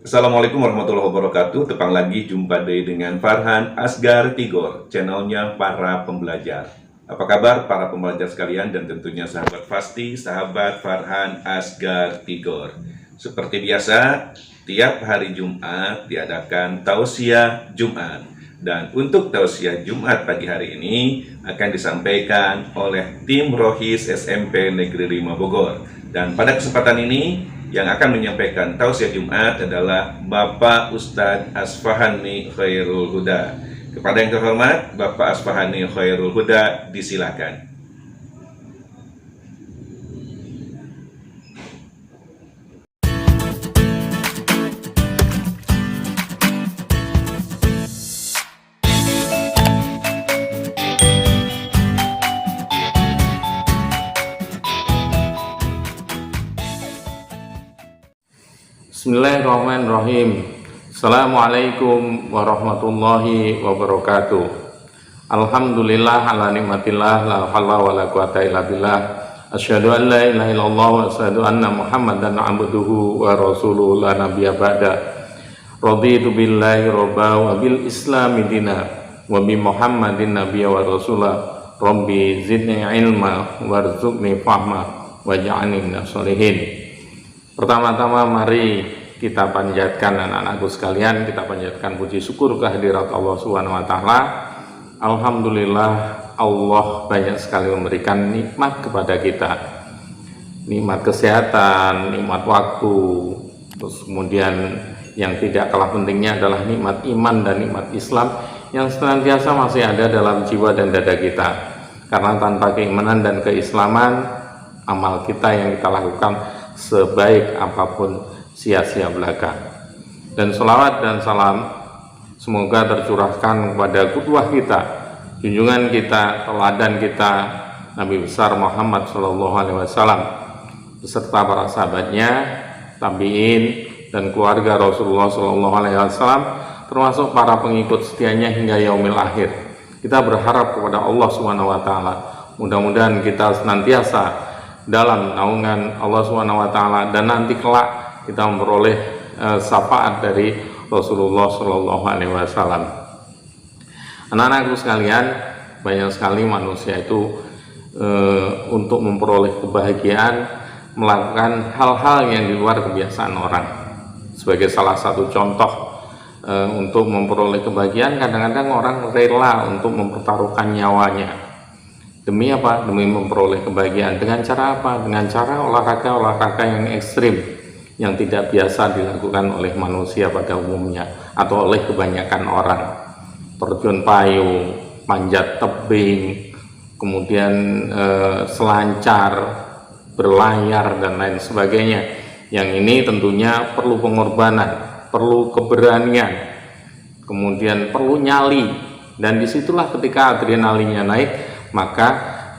Assalamualaikum warahmatullahi wabarakatuh. Tepang lagi jumpa deh dengan Farhan Asgar Tigor, channelnya para pembelajar. Apa kabar para pembelajar sekalian dan tentunya sahabat Fasti, sahabat Farhan Asgar Tigor. Seperti biasa, tiap hari Jumat diadakan tausiah Jumat. Dan untuk tausiah Jumat pagi hari ini akan disampaikan oleh tim Rohis SMP Negeri 5 Bogor. Dan pada kesempatan ini yang akan menyampaikan tausiah Jumat adalah Bapak Ustadz Asfahani Khairul Huda. Kepada yang terhormat, Bapak Asfahani Khairul Huda, disilakan. Bismillahirrahmanirrahim. Assalamualaikum warahmatullahi wabarakatuh. Alhamdulillah ala nikmatillah, la haula wala quwata illa billah. Asyhadu an la ilaha illallah wa asyhadu anna Muhammadan abduhu wa rasuluhu la nabiyya ba'da. Raditu billahi robba wa bil islami dina wa bi Muhammadin nabiyya wa rasulah. Rabbi zidni ilma warzuqni fahma waj'alni minas sholihin. Pertama-tama mari kita panjatkan anak-anakku sekalian, kita panjatkan puji syukur kehadirat Allah Subhanahu wa taala. Alhamdulillah, Allah banyak sekali memberikan nikmat kepada kita. Nikmat kesehatan, nikmat waktu, terus kemudian yang tidak kalah pentingnya adalah nikmat iman dan nikmat Islam yang senantiasa masih ada dalam jiwa dan dada kita. Karena tanpa keimanan dan keislaman, amal kita yang kita lakukan sebaik apapun sia-sia belaka. Dan selawat dan salam semoga tercurahkan kepada qudwah kita, junjungan kita, teladan kita, Nabi besar Muhammad SAW beserta para sahabatnya, tabi'in dan keluarga Rasulullah SAW, termasuk para pengikut setianya hingga yaumil akhir. Kita berharap kepada Allah Subhanahu wa taala, mudah-mudahan kita senantiasa dalam naungan Allah Subhanahu wa taala dan nanti kelak kita memperoleh syafaat dari Rasulullah Shallallahu alaihi wasallam. Anak-anakku sekalian, banyak sekali manusia itu untuk memperoleh kebahagiaan melakukan hal-hal yang di luar kebiasaan orang. Sebagai salah satu contoh untuk memperoleh kebahagiaan, kadang-kadang orang rela untuk mempertaruhkan nyawanya. Demi apa? Demi memperoleh kebahagiaan. Dengan cara apa? Dengan cara olahraga yang ekstrim, yang tidak biasa dilakukan oleh manusia pada umumnya atau oleh kebanyakan orang. Terjun payung, panjat tebing, kemudian selancar, berlayar dan lain sebagainya. Yang ini tentunya perlu pengorbanan, perlu keberanian, kemudian perlu nyali, dan disitulah ketika adrenalinnya naik, maka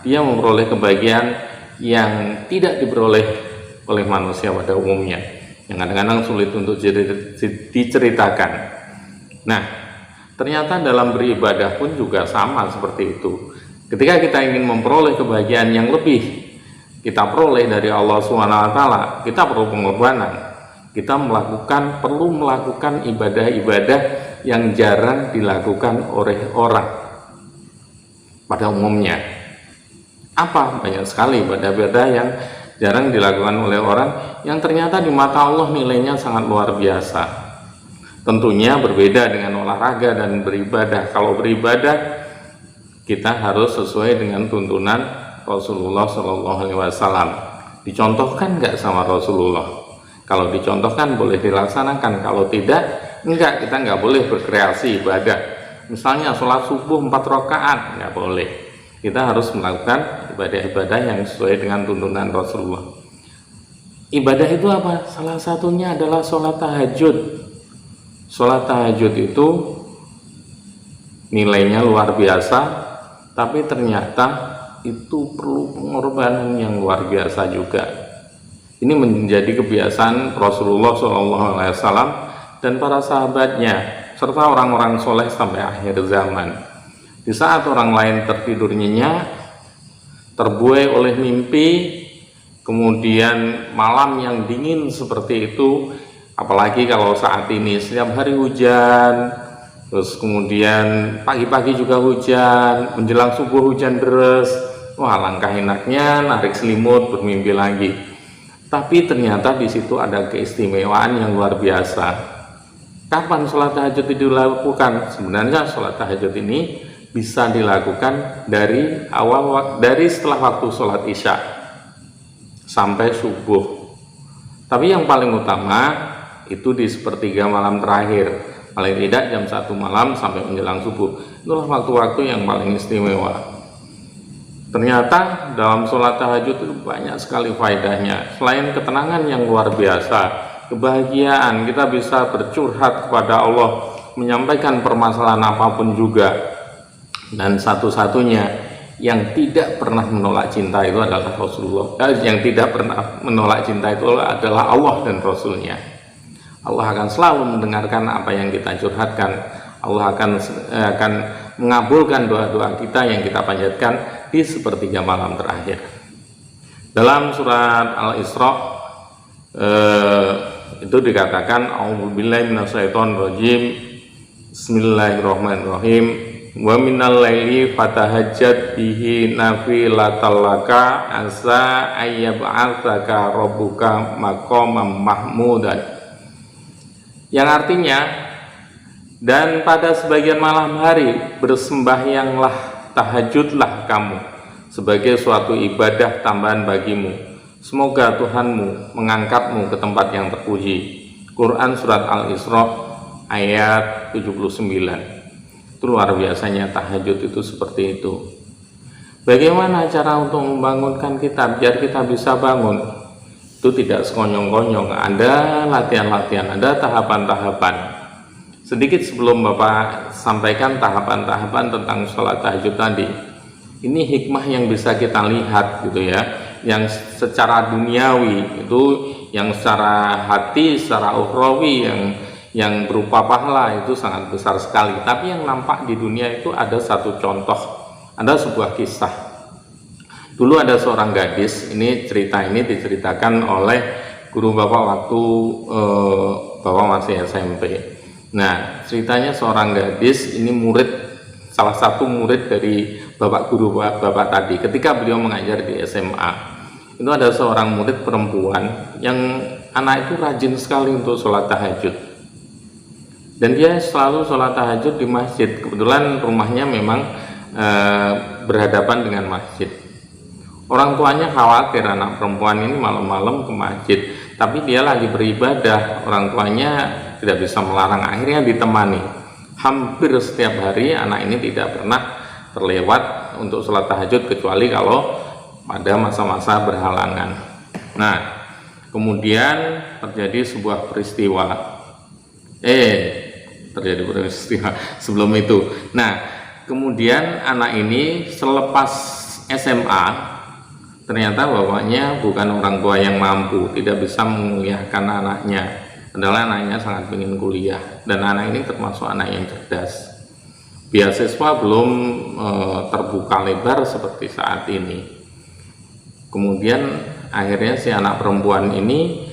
dia memperoleh kebahagiaan yang tidak diperoleh oleh manusia pada umumnya, yang kadang-kadang sulit untuk diceritakan. Nah, ternyata dalam beribadah pun juga sama seperti itu. Ketika kita ingin memperoleh kebahagiaan yang lebih kita peroleh dari Allah SWT, kita perlu pengorbanan. Kita perlu melakukan ibadah-ibadah yang jarang dilakukan oleh orang pada umumnya. Apa? Banyak sekali ibadah-ibadah yang jarang dilakukan oleh orang yang ternyata di mata Allah nilainya sangat luar biasa. Tentunya berbeda dengan olahraga dan beribadah. Kalau beribadah kita harus sesuai dengan tuntunan Rasulullah SAW. Dicontohkan nggak sama Rasulullah? Kalau dicontohkan boleh dilaksanakan, kalau tidak, enggak. Kita nggak boleh berkreasi ibadah. Misalnya sholat subuh 4 rakaat, nggak boleh. Kita harus melakukan ibadah-ibadah yang sesuai dengan tuntunan Rasulullah. Ibadah itu apa? Salah satunya adalah sholat tahajud. Sholat tahajud itu nilainya luar biasa, tapi ternyata itu perlu pengorbanan yang luar biasa juga. Ini menjadi kebiasaan Rasulullah SAW dan para sahabatnya, serta orang-orang soleh sampai akhir zaman. Di saat orang lain tertidur nyenyak, terbuai oleh mimpi, kemudian malam yang dingin seperti itu, Apalagi kalau saat ini setiap hari hujan, terus kemudian pagi-pagi juga hujan, menjelang subuh hujan deras. Wah, langkah enaknya narik selimut bermimpi lagi. Tapi ternyata di situ ada keistimewaan yang luar biasa. Kapan sholat tahajud itu dilakukan? Sebenarnya sholat tahajud ini bisa dilakukan dari setelah waktu sholat isya sampai subuh. Tapi yang paling utama itu di sepertiga malam terakhir, paling tidak jam 1 malam sampai menjelang subuh. Itulah waktu-waktu yang paling istimewa. Ternyata dalam sholat tahajud itu banyak sekali faedahnya. Selain ketenangan yang luar biasa, kebahagiaan, kita bisa bercurhat kepada Allah, menyampaikan permasalahan apapun juga. Dan satu-satunya yang tidak pernah menolak cinta itu adalah Rasulullah. Yang tidak pernah menolak cinta itu adalah Allah dan Rasulnya. Allah akan selalu mendengarkan apa yang kita curhatkan. Allah akan mengabulkan doa-doa kita yang kita panjatkan di sepertiga malam terakhir. Dalam surat Al-Isra itu dikatakan a'udzubillahi minasyaitonirrajim, bismillahirrahmanirrahim, wa minal laili fatahajjat bihi nafilatal laka asa ayyab'atsaka rabbuka maqaman mahmudan, yang artinya, dan pada sebagian malam hari bersembahyanglah, tahajudlah kamu sebagai suatu ibadah tambahan bagimu. Semoga Tuhanmu mengangkatmu ke tempat yang terpuji. Quran Surat Al-Isra ayat 79. Itu luar biasanya tahajud itu seperti itu. Bagaimana cara untuk membangunkan kita biar kita bisa bangun? Itu tidak sekonyong-konyong, ada latihan-latihan, ada tahapan-tahapan. Sedikit sebelum Bapak sampaikan tahapan-tahapan tentang sholat tahajud tadi, ini hikmah yang bisa kita lihat gitu ya, yang secara duniawi itu, yang secara hati, secara ukhrawi, yang berupa pahala itu sangat besar sekali. Tapi yang nampak di dunia itu ada satu contoh, ada sebuah kisah. Dulu ada seorang gadis, cerita ini diceritakan oleh guru Bapak waktu Bapak masih SMP. Nah, ceritanya seorang gadis, ini salah satu murid dari Bapak guru Bapak tadi. Ketika beliau mengajar di SMA, itu ada seorang murid perempuan yang anak itu rajin sekali untuk sholat tahajud. Dan dia selalu sholat tahajud di masjid. Kebetulan rumahnya memang berhadapan dengan masjid. Orang tuanya khawatir anak perempuan ini malam-malam ke masjid, tapi dia lagi beribadah, orang tuanya tidak bisa melarang, akhirnya ditemani. Hampir setiap hari anak ini tidak pernah terlewat untuk sholat tahajud, kecuali kalau pada masa-masa berhalangan. Nah, kemudian terjadi sebuah peristiwa. Terjadi peristiwa sebelum itu. Nah, kemudian anak ini selepas SMA, ternyata bapaknya bukan orang tua yang mampu, tidak bisa menguliahkan anaknya. Adalah anaknya sangat ingin kuliah, dan anak ini termasuk anak yang cerdas. Beasiswa belum terbuka lebar seperti saat ini. Kemudian akhirnya si anak perempuan ini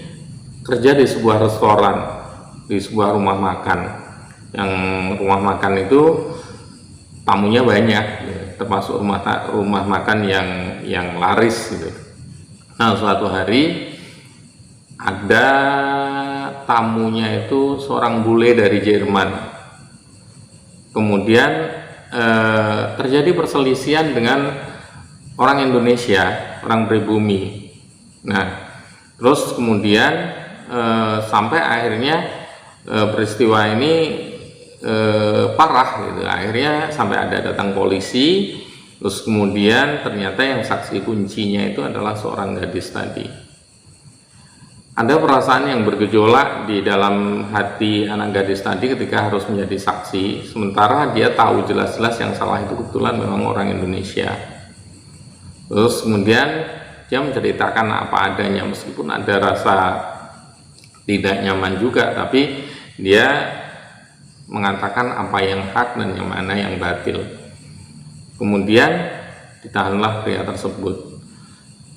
kerja di sebuah restoran, di sebuah rumah makan. Yang rumah makan itu tamunya banyak, termasuk rumah makan yang laris gitu. Nah, suatu hari ada tamunya itu seorang bule dari Jerman. Kemudian terjadi perselisihan dengan orang Indonesia, orang pribumi. Nah, terus kemudian sampai akhirnya peristiwa ini parah gitu. Akhirnya sampai ada datang polisi. Terus kemudian ternyata yang saksi kuncinya itu adalah seorang gadis tadi. Ada perasaan yang bergejolak di dalam hati anak gadis tadi ketika harus menjadi saksi, sementara dia tahu jelas-jelas yang salah itu kebetulan memang orang Indonesia. Terus kemudian dia menceritakan apa adanya, meskipun ada rasa tidak nyaman juga, tapi dia mengatakan apa yang hak dan yang mana yang batil. Kemudian ditahanlah pria tersebut.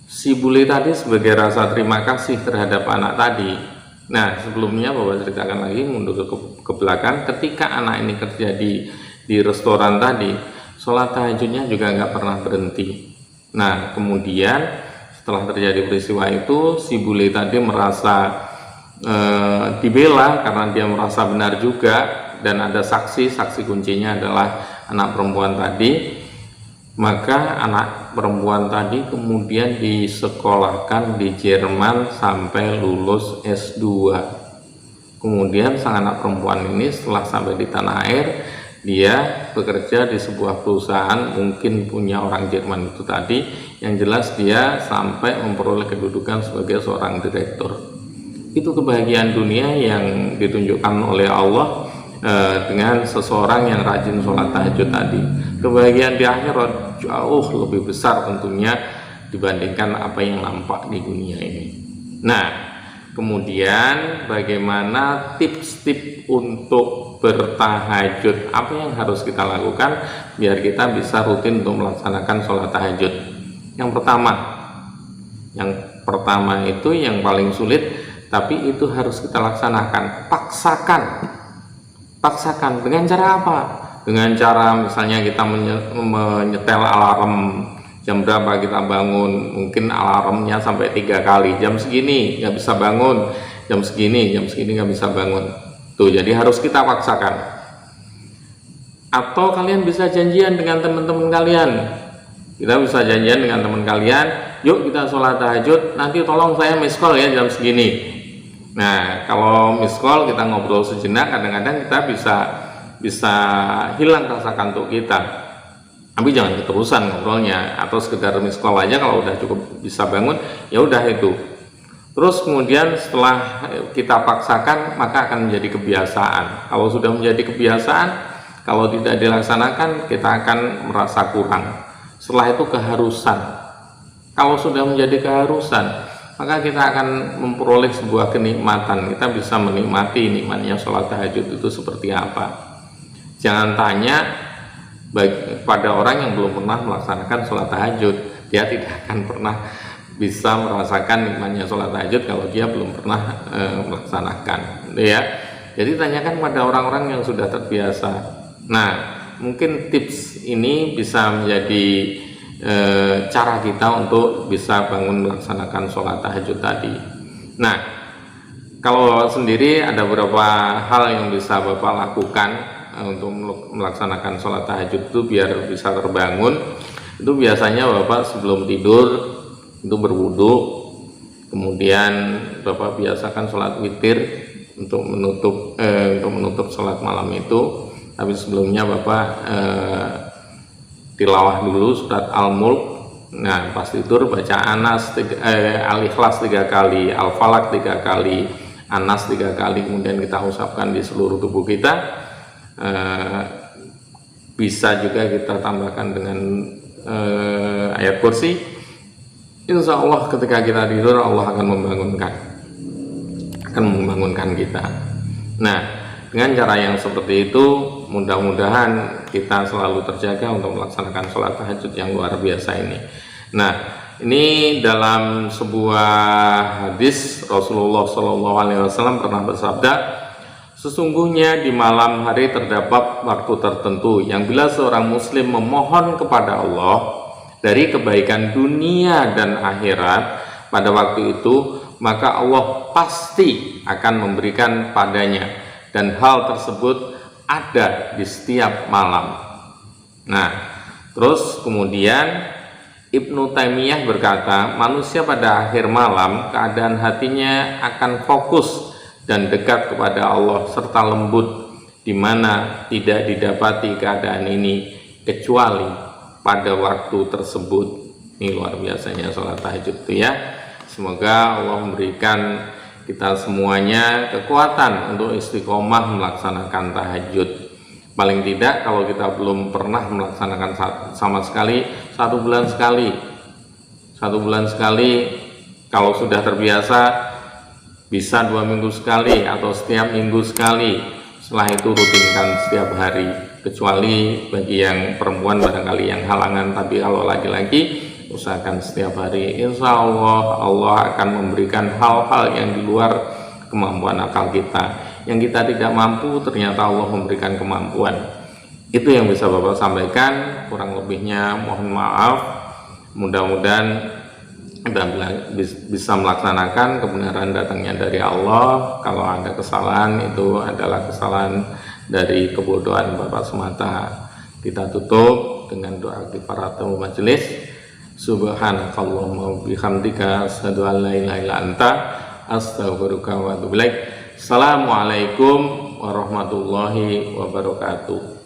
Si bule tadi sebagai rasa terima kasih terhadap anak tadi, Nah, sebelumnya Bapak ceritakan lagi mundur ke belakang, ketika anak ini kerja di restoran tadi, sholat tahajudnya juga nggak pernah berhenti. Nah, kemudian setelah terjadi peristiwa itu, si bule tadi merasa dibela karena dia merasa benar juga, dan ada saksi kuncinya adalah anak perempuan tadi. Maka anak perempuan tadi kemudian disekolahkan di Jerman sampai lulus S2. Kemudian sang anak perempuan ini setelah sampai di tanah air, dia bekerja di sebuah perusahaan, mungkin punya orang Jerman itu tadi. Yang jelas dia sampai memperoleh kedudukan sebagai seorang direktur. Itu kebahagiaan dunia yang ditunjukkan oleh Allah dengan seseorang yang rajin sholat tahajud tadi. Kebahagiaan di akhirat jauh lebih besar tentunya dibandingkan apa yang nampak di dunia ini. Nah, kemudian bagaimana tips-tips untuk bertahajud? Apa yang harus kita lakukan biar kita bisa rutin untuk melaksanakan sholat tahajud? Yang pertama itu yang paling sulit, tapi itu harus kita laksanakan. Paksakan dengan cara apa? Dengan cara misalnya kita menyetel alarm jam berapa kita bangun, mungkin alarmnya sampai 3 kali, jam segini nggak bisa bangun, jam segini nggak bisa bangun. Tuh, jadi harus kita paksakan. Atau kalian bisa janjian dengan teman-teman kalian. Kita bisa janjian dengan teman kalian, yuk kita sholat tahajud, nanti tolong saya miss call ya jam segini. Nah, kalau miss call kita ngobrol sejenak, kadang-kadang kita bisa hilang rasa kantuk kita. Tapi jangan keterusan ngobrolnya, atau sekedar miss call aja. Kalau udah cukup bisa bangun, ya udah itu. Terus kemudian setelah kita paksakan, maka akan menjadi kebiasaan. Kalau sudah menjadi kebiasaan, kalau tidak dilaksanakan, kita akan merasa kurang. Setelah itu keharusan. Kalau sudah menjadi keharusan, maka kita akan memperoleh sebuah kenikmatan. Kita bisa menikmati nikmatnya sholat tahajud itu seperti apa. Jangan tanya pada orang yang belum pernah melaksanakan sholat tahajud, dia tidak akan pernah bisa merasakan nikmatnya sholat tahajud kalau dia belum pernah melaksanakan, ya. Jadi tanyakan pada orang-orang yang sudah terbiasa. Nah, mungkin tips ini bisa menjadi cara kita untuk bisa bangun melaksanakan sholat tahajud tadi. Nah, kalau sendiri ada beberapa hal yang bisa Bapak lakukan untuk melaksanakan sholat tahajud itu biar bisa terbangun. Itu biasanya Bapak sebelum tidur itu berwudu, kemudian Bapak biasakan sholat witir untuk menutup sholat malam itu. Tapi sebelumnya Bapak tilawah dulu surat Al-Mulk. Nah, pas tidur baca Al-Ikhlas 3 kali, Al-Falaq 3 kali, Anas 3 kali, kemudian kita usapkan di seluruh tubuh kita. Bisa juga kita tambahkan dengan ayat kursi. Insya Allah ketika kita tidur, Allah akan membangunkan kita. Nah, dengan cara yang seperti itu, mudah-mudahan kita selalu terjaga untuk melaksanakan sholat tahajud yang luar biasa ini. Nah, ini dalam sebuah hadis Rasulullah SAW pernah bersabda, sesungguhnya di malam hari terdapat waktu tertentu yang bila seorang muslim memohon kepada Allah dari kebaikan dunia dan akhirat pada waktu itu, maka Allah pasti akan memberikan padanya. Dan hal tersebut ada di setiap malam. Nah, terus kemudian Ibnu Taimiyah berkata, manusia pada akhir malam keadaan hatinya akan fokus dan dekat kepada Allah serta lembut, di mana tidak didapati keadaan ini kecuali pada waktu tersebut. Ini luar biasanya sholat tahajud itu ya. Semoga Allah memberikan kita semuanya kekuatan untuk istiqomah melaksanakan tahajud. Paling tidak kalau kita belum pernah melaksanakan sama sekali, 1 bulan sekali. 1 bulan sekali, kalau sudah terbiasa bisa 2 minggu sekali atau setiap minggu sekali. Setelah itu rutinkan setiap hari. Kecuali bagi yang perempuan barangkali yang halangan, tapi kalau laki-laki usahakan setiap hari. Insya Allah Allah akan memberikan hal-hal yang di luar kemampuan akal kita. Yang kita tidak mampu, ternyata Allah memberikan kemampuan. Itu yang bisa Bapak sampaikan, kurang lebihnya mohon maaf. Mudah-mudahan kita bisa melaksanakan, kebenaran datangnya dari Allah. Kalau ada kesalahan, itu adalah kesalahan dari kebodohan Bapak semata. Kita tutup dengan doa kifaratul majelis. Subhanakallahumma bihamdika asyhadu an la ilaha illa anta astaghfiruka wa atubu ilaik. Assalamualaikum warahmatullahi wabarakatuh.